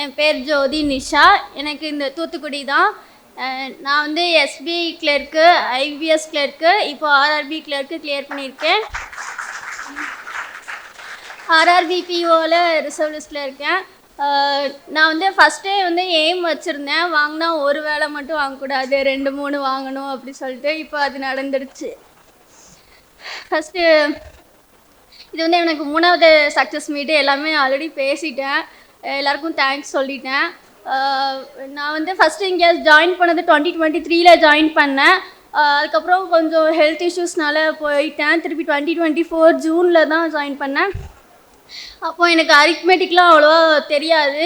என் பேர் ஜோதி நிஷா. எனக்கு இந்த தூத்துக்குடி தான். நான் வந்து எஸ்பிஐ கிளர்க்கு, ஐபிஎஸ் கிளர்க்கு, இப்போ ஆர்ஆர்பி கிளர்க்கு கிளியர் பண்ணியிருக்கேன். ஆர்ஆர்பிபிஓவில் ரிசர்வ் லிஸ்ட்டில் இருக்கேன். நான் வந்து ஃபஸ்ட்டே வந்து எய்ம் வச்சுருந்தேன், வாங்கினா ஒரு வேலை மட்டும் வாங்கக்கூடாது, 2-3 வாங்கணும் அப்படி சொல்லிட்டு. இப்போ அது நடந்துடுச்சு. ஃபஸ்ட்டு இது வந்து எனக்கு 3வது சக்ஸஸ் மீட்டு. எல்லாமே ஆல்ரெடி பேசிட்டேன், எல்லாருக்கும் தேங்க்ஸ் சொல்லிட்டேன். நான் வந்து ஃபஸ்ட்டு இங்கே ஜாயின் பண்ணது 2023 ஜாயின் பண்ணேன். அதுக்கப்புறம் கொஞ்சம் ஹெல்த் இஷ்யூஸ்னால போயிட்டேன். திருப்பி 2024 ஜூனில் தான் ஜாயின் பண்ணேன். அப்போது எனக்கு அரித்மெட்டிக்லாம் அவ்வளோவா தெரியாது.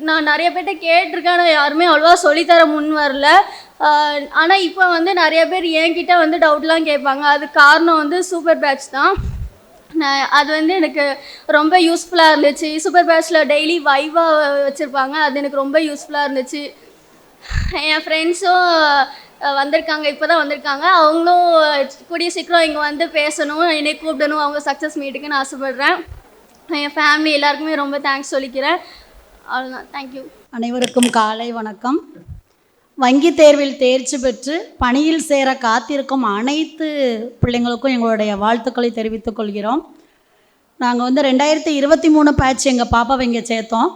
நான் நிறைய பேர்கிட்ட கேட்டிருக்கேன், ஆனால் யாருமே அவ்வளோவா சொல்லித்தர முன் வரல. ஆனால் இப்போ வந்து நிறைய பேர் என்கிட்ட வந்து டவுட்லாம் கேட்பாங்க. அது காரணம் வந்து சூப்பர் பேட்ச் தான். அது வந்து எனக்கு ரொம்ப யூஸ்ஃபுல்லாக இருந்துச்சு. சூப்பர் பேட்ச்சில் டெய்லி வைவா வச்சுருப்பாங்க, அது எனக்கு ரொம்ப யூஸ்ஃபுல்லாக இருந்துச்சு. என் ஃப்ரெண்ட்ஸும் வந்திருக்காங்க, இப்போ தான் வந்திருக்காங்க. அவங்களும் கூடிய சீக்கிரம் இங்கே வந்து பேசணும், என்னை கூப்பிடணும் அவங்க சக்ஸஸ் மீட்டுக்குன்னு ஆசைப்பட்றேன். என் ஃபேமிலி எல்லாருக்குமே ரொம்ப தேங்க்ஸ் சொல்லிக்கிறேன். அவ்வளோதான். தேங்க்யூ. அனைவருக்கும் காலை வணக்கம். வங்கி தேர்வில் தேர்ச்சி பெற்று பணியில் சேர காத்திருக்கும் அனைத்து பிள்ளைங்களுக்கும் எங்களுடைய வாழ்த்துக்களை தெரிவித்துக் கொள்கிறோம். நாங்கள் வந்து 2023 பேட்ச் எங்கள் பாப்பாவை இங்கே சேர்த்தோம்.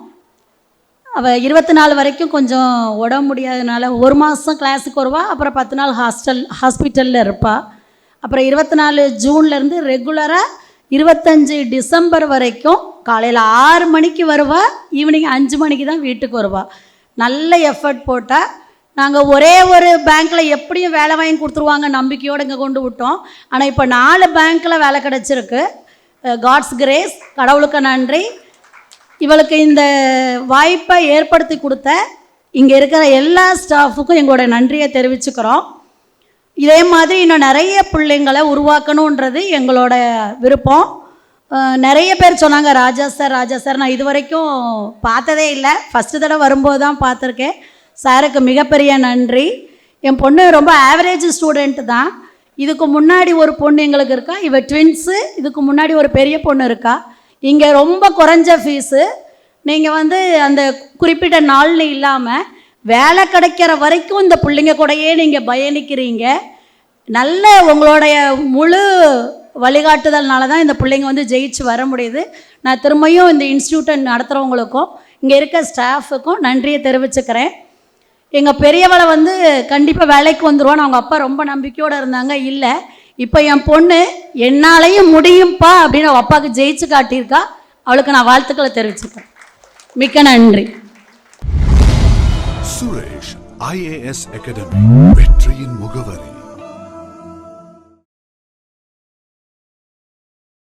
அவள் 24 வரைக்கும் கொஞ்சம் உடம்பு முடியாதனால 1 மாதம் கிளாஸுக்கு வருவா, அப்புறம் 10 நாள் ஹாஸ்பிட்டலில் இருப்பாள். அப்புறம் 24 ஜூன்லேருந்து ரெகுலராக 25 டிசம்பர் வரைக்கும் காலையில் 6 மணிக்கு வருவாள், ஈவினிங் 5 மணிக்கு தான் வீட்டுக்கு வருவாள். நல்ல எஃபர்ட் போட்டால் நாங்கள் ஒரே ஒரு பேங்க்கில் எப்படியும் வேலை வாங்கி கொடுத்துருவாங்க நம்பிக்கையோடு இங்கே கொண்டு விட்டோம். ஆனால் இப்போ 4 பேங்க்கில் வேலை கிடச்சிருக்கு. காட்ஸ் கிரேஸ், கடவுளுக்கு நன்றி. இவளுக்கு இந்த வாய்ப்பை ஏற்படுத்தி கொடுத்த இங்கே இருக்கிற எல்லா ஸ்டாஃபுக்கும் எங்களோட நன்றியை தெரிவிச்சுக்கிறோம். இதே மாதிரி இன்னும் நிறைய பிள்ளைங்களை உருவாக்கணுன்றது எங்களோட விருப்பம். நிறைய பேர் சொன்னாங்க ராஜா சார். நான் இது வரைக்கும் பார்த்ததே இல்லை, ஃபஸ்ட்டு தடவை வரும்போது தான் பார்த்துருக்கேன். சாருக்கு மிகப்பெரிய நன்றி. என் பொண்ணு ரொம்ப ஆவரேஜ் ஸ்டூடெண்ட்டு தான். இதுக்கு முன்னாடி ஒரு பொண்ணு எங்களுக்கு இருக்கா, இவ ட்வின்ஸு. இதுக்கு முன்னாடி ஒரு பெரிய பொண்ணு இருக்கா. இங்கே ரொம்ப குறைஞ்ச ஃபீஸு. நீங்கள் வந்து அந்த குறிப்பிட்ட நாள்னு இல்லாமல் வேலை கிடைக்கிற வரைக்கும் இந்த பிள்ளைங்க கூடயே நீங்கள் பயணிக்கிறீங்க. நல்ல உங்களுடைய முழு வழிகாட்டுதல்னால தான் இந்த பிள்ளைங்க வந்து ஜெயிச்சு வர முடியுது. நான் திரும்பியும் இந்த இன்ஸ்டியூட்டை நடத்துகிறவங்களுக்கும் இங்கே இருக்க ஸ்டாஃபுக்கும் நன்றியை தெரிவிச்சுக்கிறேன். எங்கள் பெரியவளை வந்து கண்டிப்பாக வேலைக்கு வந்துடுவான்னு அவங்க அப்பா ரொம்ப நம்பிக்கையோடு இருந்தாங்க. இல்லை, இப்போ என் பொண்ணு என்னாலையும் முடியும்ப்பா அப்படின்னு அவள் அப்பாவுக்கு ஜெயிச்சு காட்டியிருக்கா. அவளுக்கு நான் வாழ்த்துக்களை தெரிவிச்சுக்கிறேன். மிக்க நன்றி. சுரேஷ் IAS அகாடமி, வெற்றியின் முகவரி.